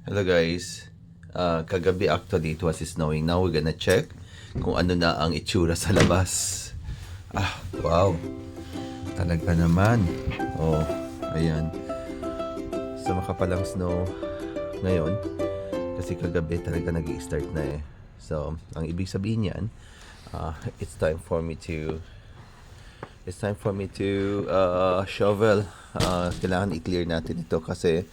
Hello guys. Kagabi actually it was snowing. Now we're gonna check kung ano na ang itsura sa labas. Wow. Talaga naman. Oh, ayan. So makapalang snow ngayon kasi kagabi talaga nag-i-start na eh. So, ang ibig sabihin niyan, it's time for me to shovel. Kailangan i-clear natin ito kasi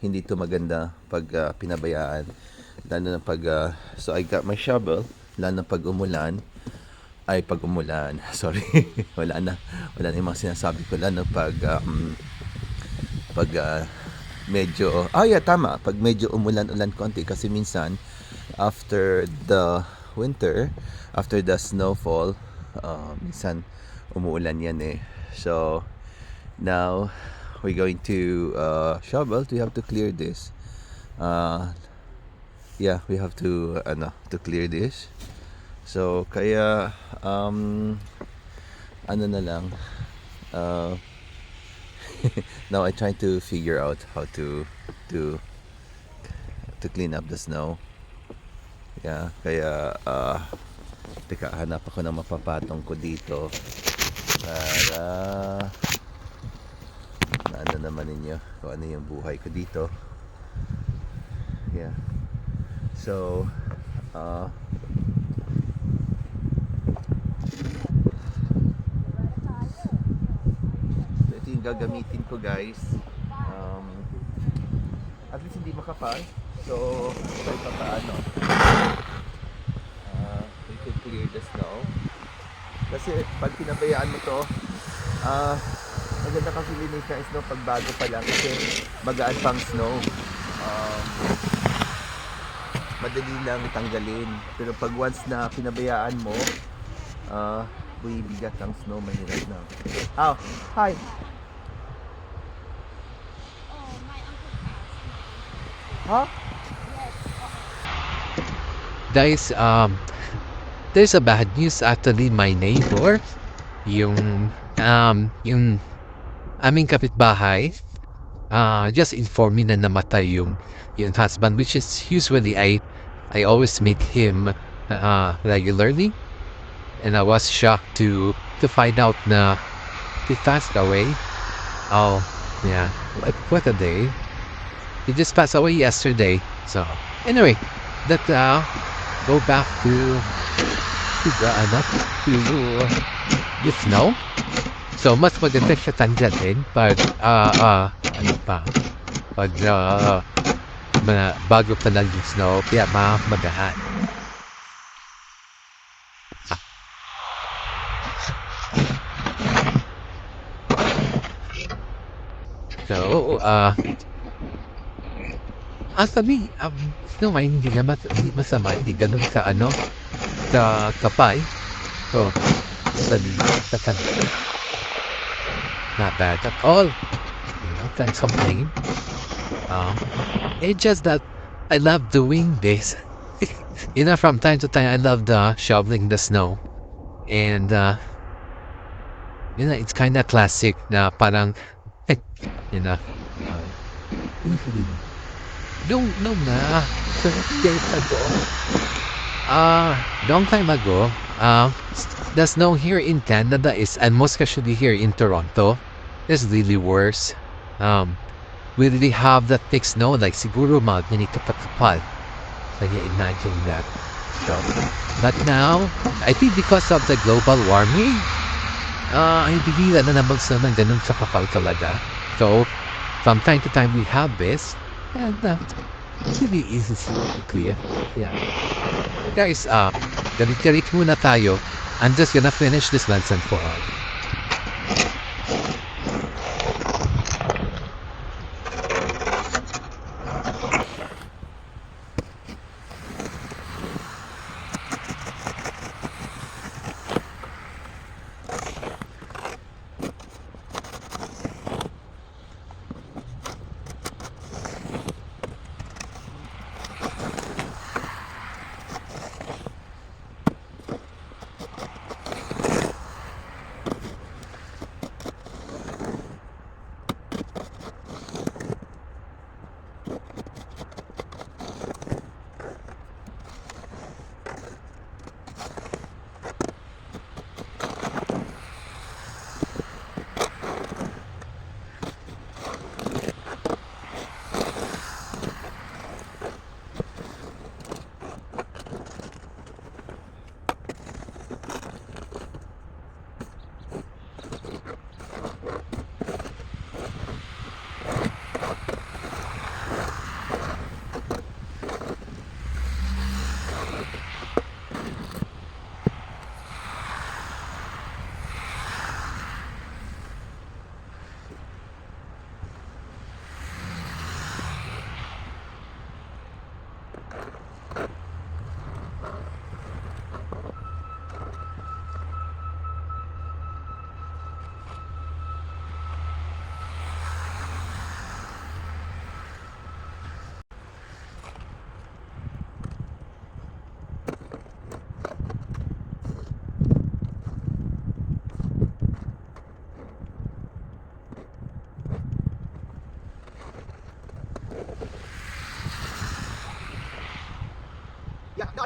hindi to maganda pag pinabayaan, lalo na pag so I got my shovel, lalo na pag umulan, sorry. wala na yung mga sinasabi ko, lalo na pag medyo tama, pag medyo umulan konti kasi minsan after the winter, after the snowfall, minsan umuulan yan eh. So now we're going to shovel. We have to clear this. We have to clear this. So kaya ano na lang. Now I try to figure out how to clean up the snow. Yeah, kaya teka, hanap ako ng mapapatong ko dito para ano naman ninyo kung ano yung buhay ko dito. Yeah. So ito yung gagamitin ko guys. At least hindi makapal. So kahit pa paano we could clear the snow. Kasi pag pinabayaan mo to, maganda kasi linis ng snow pag bago pa lang kasi magaan pang snow. Madali lang tanggalin. Pero pag once na pinabayaan mo, bumibigat ang snow, mahirap na. Hi! Huh? Guys, there's a bad news actually. My neighbor, yung aming kapitbahay, just informed me na namatay yung husband, which is usually I always meet him regularly, and I was shocked to find out na he passed away. Oh yeah, what a day. He just passed away yesterday. So anyway, that go back to the snow. So mas maganda siya tanggalin pag pag bago pa lang yung snow, kaya magaan. So actually, no, hindi masama, hindi ganun sa sa kapay. So, sa kanila, not bad at all. Can't complain. It's just that I love doing this. From time to time, I love shoveling the snow. And, it's kind of classic na parang, long time ago, the snow here in Canada and most especially here in Toronto, is really worse. We really have that thick snow, like siguro mga ganito kapal. So you imagine that. So, but now, I think because of the global warming, hindi na nabagsa ng ganun sa kapal talaga. So, from time to time we have this, and it's really easy to clear. Yeah. Guys, galit muna tayo. I'm just gonna finish this lesson for all.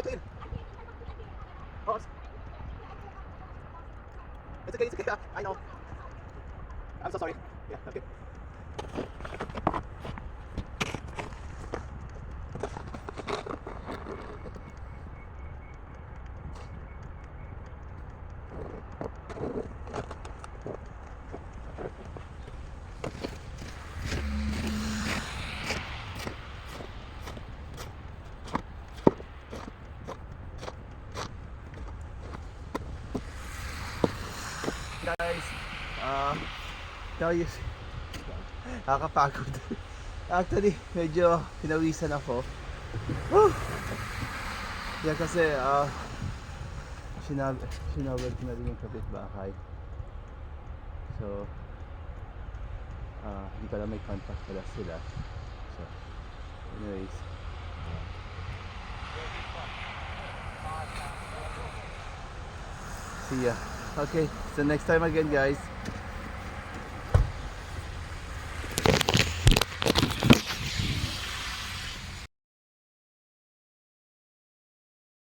clear. Oh, it's okay, it's okay. I know. I'm so sorry. Yeah, okay. Guys, tell you, nakakapagod. Actually, medyo pinawisan ako. Whew! Yeah, kasi, sinabad ko na rin yung kapitbahay. So, hindi pala may contact pala sila. So, anyways. See ya. Okay, so next time again guys.